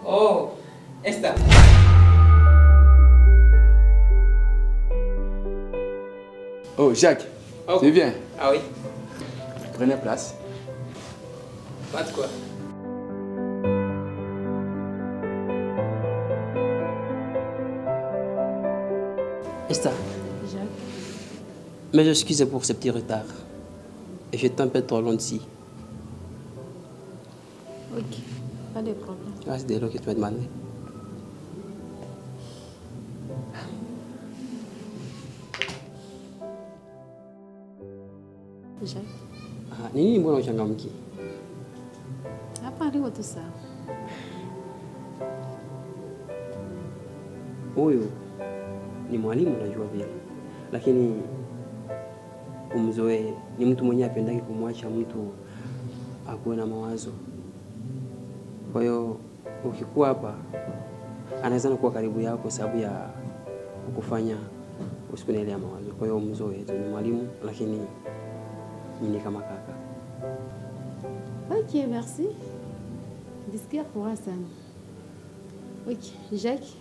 Oh, esta. Oh, Jacques, oh. Tu viens? Ah oui. Prenez place. Pas de quoi. Esther. Jacques. Mais j'excuse pour ce petit retard. Et je t'en peu trop loin d'ici. Ok, pas de problème. Ah, c'est de l'eau que tu m'as demandé. Jacques. Ah, nini mbona uchangamki? Hapa niko tu sawa. Huyu ni mwalimu najua vile. Lakini umzoee, ni mtu mwenye apendaki kumwacha mtu akuwe na mawazo. Kwa hiyo ukikuwa hapa anaweza kuwa karibu yako sababu ya kukufanya usikuwe na ile mawazo. Kwa hiyo umzoee tu, ni mwalimu lakini ni kama kaka. Ok, merci. Diskia furaha sana. Ok, Jacques.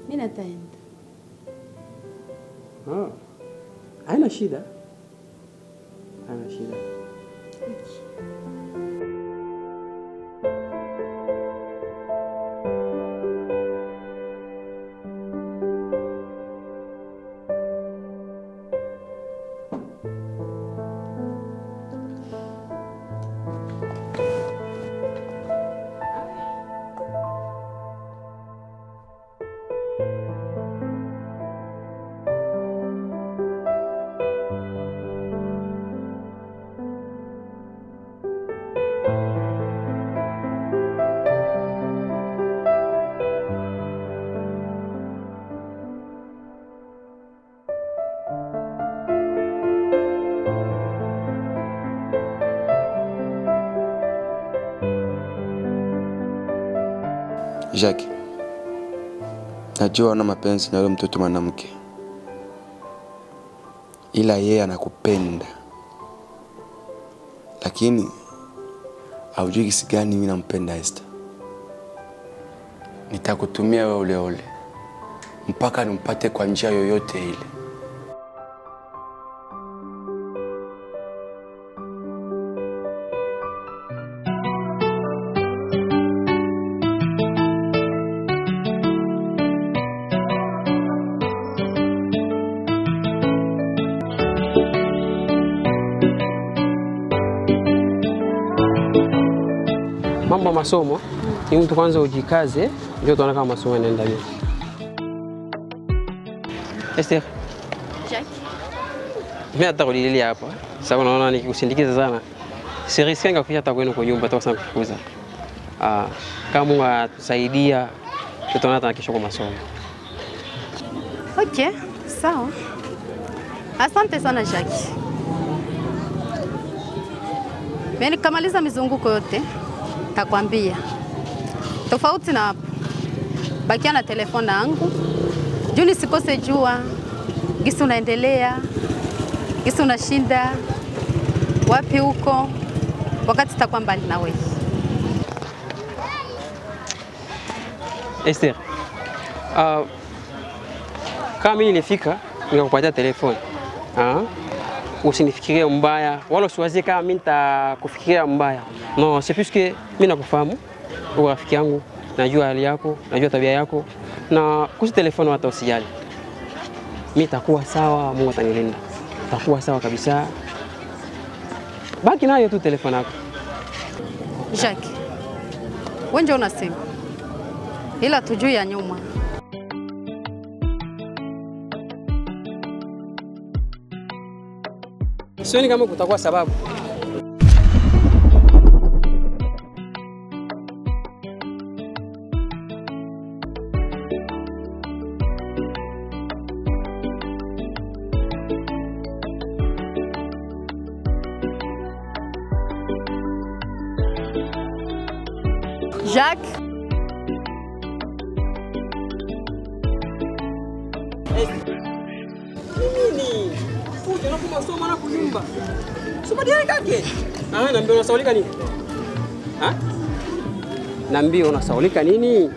Mimi nataenda. Ah. Haina shida. Haina shida. Ok. Jacques, najua una mapenzi na yule mtoto mwanamke. Ila yeye anakupenda. Lakini haujui kisi gani mimi nampenda Esther. Nitakutumia wewe ule ule mpaka nimpate kwa njia yoyote ile. Mambo masomo ni mtu kwanza ujikaze ndio tunaona kama masomo yanaenda hivi. Esther. Jacques. Mimi atakulilia hapa. Sababu naona nikikusindikiza sana. Serisi ngafia hata kwenu kwa nyumba toka sana kufukuza. Kama Mungu atusaidia tutaona hata kesho kwa masomo. Ok, sawa. Asante sana Jacques. Mimi nikamaliza mizunguko yote. Takwambia. Tofauti na hapo. Bakia na telefoni yangu. Juu nisikose jua. Gisi unaendelea. Gisi unashinda. Wapi huko. Wakati tutakuwa mbali na wewe. Esther. Kama mimi nilifika nikakupatia telefoni. Usinifikirie mbaya wala usiwazie kama mimi nitakufikiria mbaya. Non, c'est plus que mimi nakufahamu. Wewe rafiki yangu, najua hali yako, najua tabia yako na kuhusu telefoni hata usijali. Mimi nitakuwa sawa, Mungu atanilinda. Nitakuwa sawa kabisa. Baki nayo tu telefoni yako. Jacques. Wewe ndio unasema. Ila tujui ya nyuma. Sioni kama kutakuwa sababu. Jacques. Nini? Kuja na kumasomo na kunyumba. Sio baadaye kake. Naambia unasaulika nini? Niambie unasaulika nini?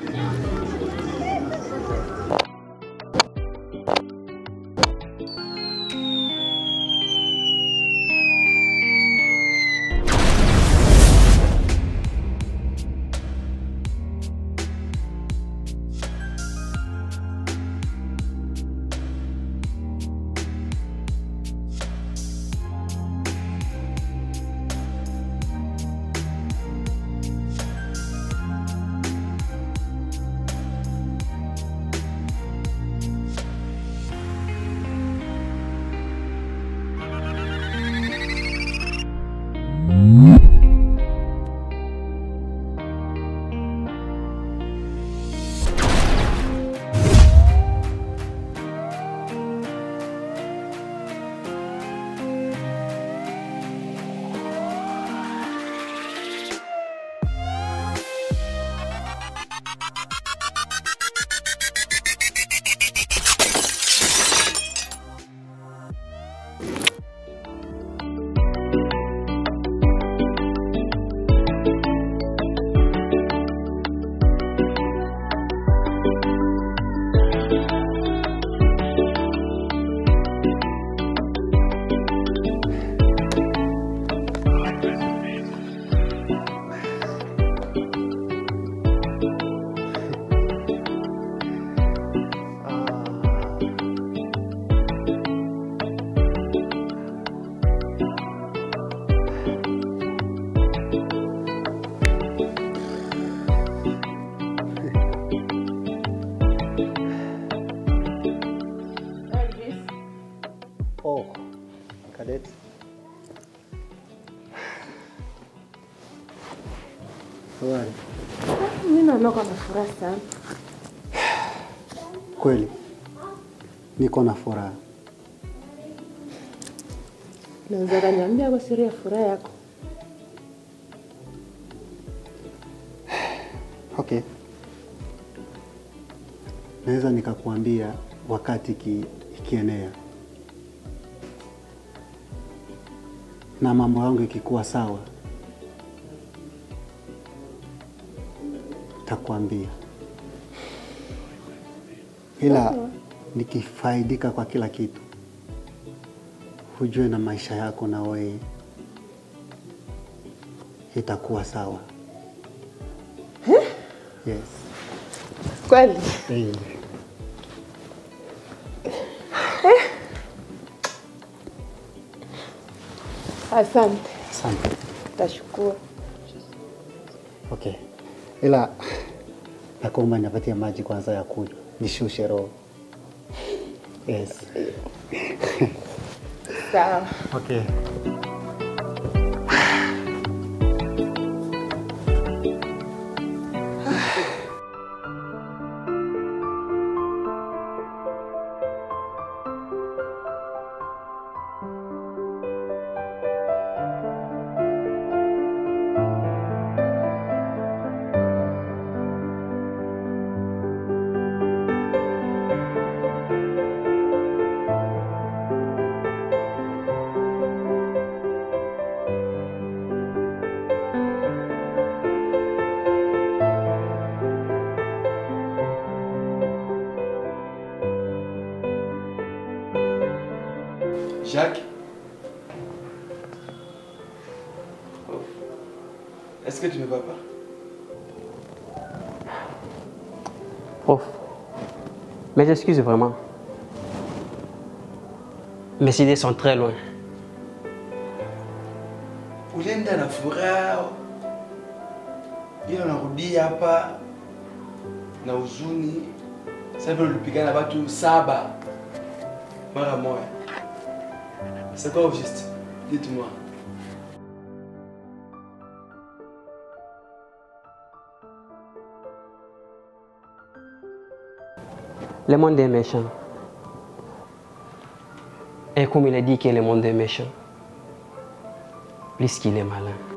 Mimi naona na furaha sana. Kweli. Niko na furaha. Naweza kaniambia kwa siri ya furaha yako? Okay. Naweza nikakuambia wakati ikienea. Na mambo yangu ikikuwa sawa. Takuambia. Ila nikifaidika kwa kila kitu. Hujue na maisha yako na wewe itakuwa sawa. Yes. Kweli? Asante. Asante. Tashukuru. Okay. Ila nakuomba nipatie maji kwanza ya kunywa. Nishushe roho. Yes. Sawa. Okay. Jacques? Oh. Est-ce que tu ne vas pas? Prof, mes excuses vraiment. Mes idées sont très loin. Ulienda na furaha ila unarudia hapa na huzuni. Sasa vile ulipigana na watu 7 mara moja. C'est quoi au juste? Dites-moi. Le monde est méchant. Et comme il a dit que le monde est méchant, plus qu'il est malin.